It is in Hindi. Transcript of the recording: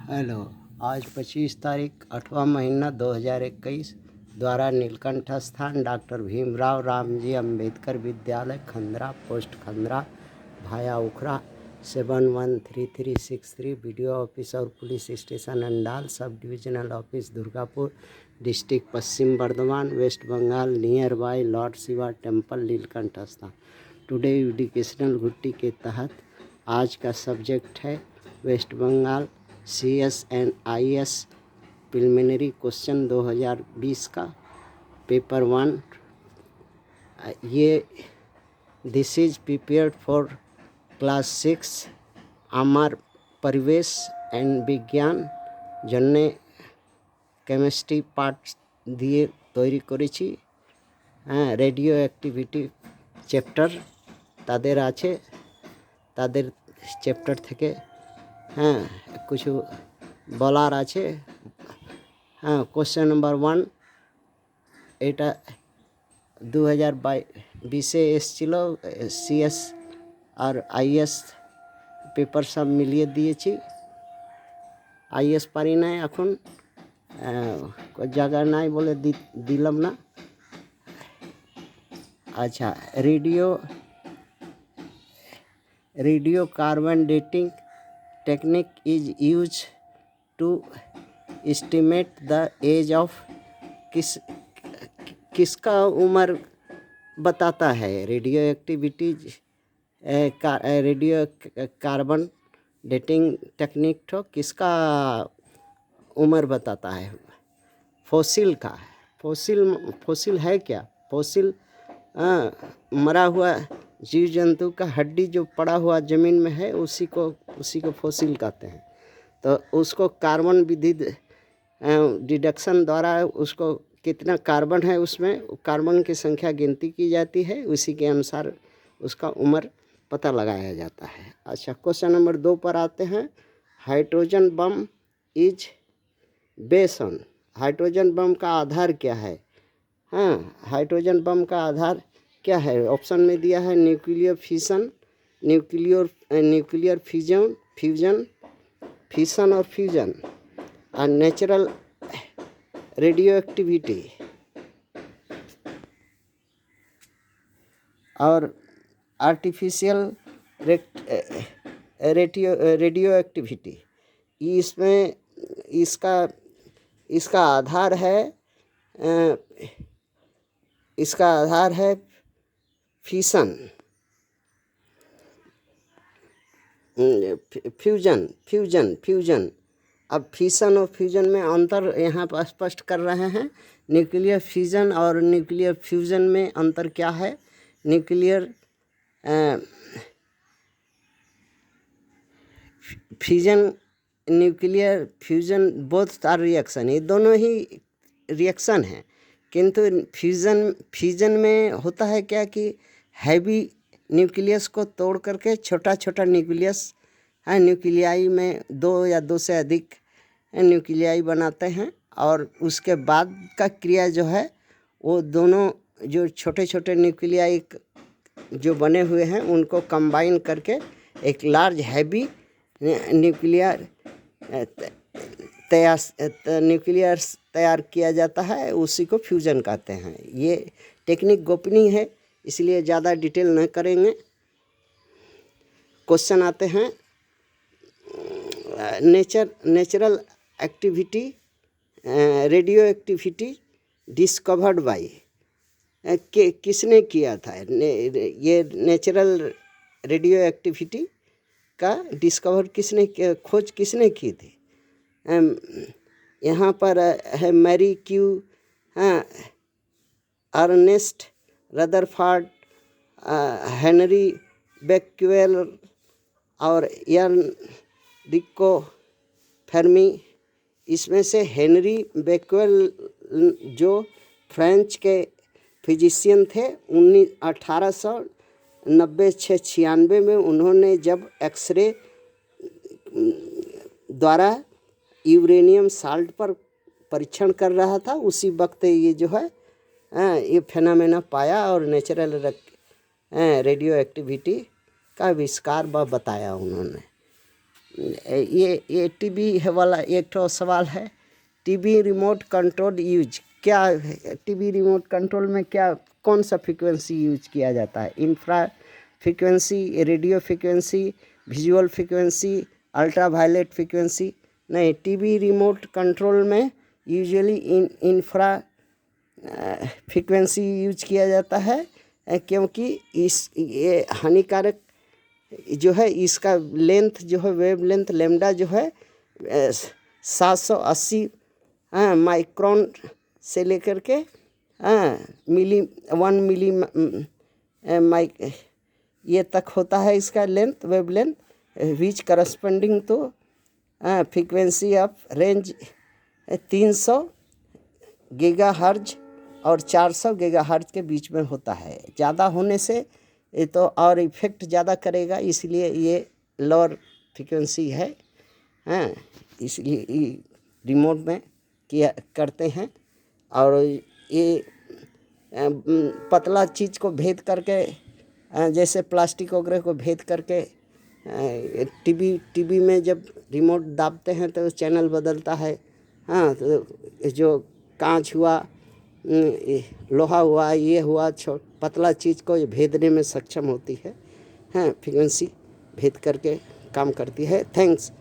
हेलो। आज 25 तारीख 8वां महीना 2021 द्वारा नीलकंठ स्थान डॉक्टर भीमराव रामजी अंबेडकर विद्यालय खंद्रा post खंद्रा via Ukhra 713363 video office और police station Andal sub divisional office Durgapur district Paschim Bardhaman west Bengal near by lord Shiva temple Neelkanth Sthan. Today educational घुट्टी के तहत आज का सब्जेक्ट है waste Bengal CS&IS preliminary question 2020 का पेपर 1। ये this is prepared for class 6 आमार परिवेश एंड विज्ञान जन्य केमिस्ट्री पार्ट दिए तैरी करेছি। रेडियो एक्टिविटी चैप्टर ताদের আছে, তাদের চ্যাপ্টার থেকে কিছু বলার আছে। কোশ্চেন নাম্বার 1 এটা 2020-এ এসেছিল। CS আর IS পেপার সব মিলিয়ে দিয়েছি। IS পারি না এখন, জায়গা নাই বলে দিলাম না। अच्छा, radio carbon dating technique is use to estimate the age of किसका उम्र बताता है। Radio activities radio carbon dating technique तो किसका उम्र बताता है। फॉसिल का। फॉसिल है क्या? फॉसिल मरा हुआ जीव जंतु का हड्डी जो पड़ा हुआ ज़मीन में है उसी को फॉसिल कहते हैं। तो उसको कार्बन विधि डिडक्शन द्वारा उसको कितना कार्बन है उसमें कार्बन की संख्या गिनती की जाती है, उसी के अनुसार उसका उम्र पता लगाया जाता है। अच्छा, क्वेश्चन नंबर 2 पर आते हैं। Hydrogen bomb is based on. Hydrogen bomb का आधार क्या है? हाइड्रोजन बम का आधार क्या है? ऑप्शन में दिया है न्यूक्लियर फिशन, न्यूक्लियर फिशन और फ्यूजन और नेचुरल रेडियो एक्टिविटी और आर्टिफिशियल रेडियो एक्टिविटी। इसमें इसका आधार है फिशन, फ्यूजन। अब फिशन और फ्यूजन में अंतर यहाँ पर स्पष्ट कर रहे हैं। न्यूक्लियर फिशन और न्यूक्लियर फ्यूजन में अंतर क्या है? Nuclear fusion both are reaction, ये दोनों ही रिएक्शन हैं। किंतु फ्यूजन में होता है क्या कि हैवी न्यूक्लियस को तोड़ करके छोटा न्यूक्लियस न्यूक्लियाई में 2 या 2 से अधिक न्यूक्लियाई बनाते हैं और उसके बाद का क्रिया जो है वो दोनों जो छोटे न्यूक्लियाई जो बने हुए हैं उनको कंबाइन करके एक लार्ज हैवी न्यूक्लियर तैयार किया जाता है, उसी को फ्यूजन कहते हैं। ये टेक्निक गोपनीय है इसलिए ज़्यादा डिटेल न करेंगे। क्वेश्चन आते हैं। Natural activity radio activity discovered by किसने किया था? ये नेचुरल रेडियो एक्टिविटी का डिस्कवर खोज किसने की थी? यहाँ पर है Marie Curie, Ernest Rutherford, Henri Becquerel और एनरिको फेर्मी। इसमें से हेनरी बेक्वेल जो फ्रेंच के फिजिशियन थे 1890-96 में उन्होंने जब एक्सरे द्वारा यूरेनियम साल्ट पर परीक्षण कर रहा था उसी वक्त ये जो है ये फेनामेना पाया और नेचुरल रेडियो एक्टिविटी का आविष्कार बताया उन्होंने। ये टीवी वाला एक तो सवाल है, टीवी रिमोट कंट्रोल यूज क्या है? टीवी रिमोट कंट्रोल में क्या कौन सा फ्रीक्वेंसी यूज किया जाता है? Infra frequency, radio frequency, visual frequency, ultra violet frequency? नहीं, टीवी रिमोट कंट्रोल में यूजुअली इंफ्रा फ्रीक्वेंसी यूज किया जाता है, क्योंकि ये हानिकारक जो है, इसका लेंथ जो है, वेव लेंथ लैम्डा जो है 780 माइक्रोन से लेकर के 1 मिली माइक ये तक होता है इसका length, wave length, which corresponding to frequency of range 300 gigahertz और 400 गीगाहर्ट्ज के बीच में होता है। ज़्यादा होने से ये तो और इफेक्ट ज़्यादा करेगा, इसलिए ये लोअर फ्रीक्वेंसी है। इसलिए रिमोट में किया करते हैं। और ये पतला चीज़ को भेद करके, जैसे प्लास्टिक वगैरह को भेद करके टीवी में जब रिमोट दाबते हैं तो चैनल बदलता है। तो जो कांच हुआ, लोहा हुआ, ये हुआ, पतला चीज़ को ये भेदने में सक्षम होती है। फ्रीक्वेंसी भेद करके काम करती है। थैंक्स।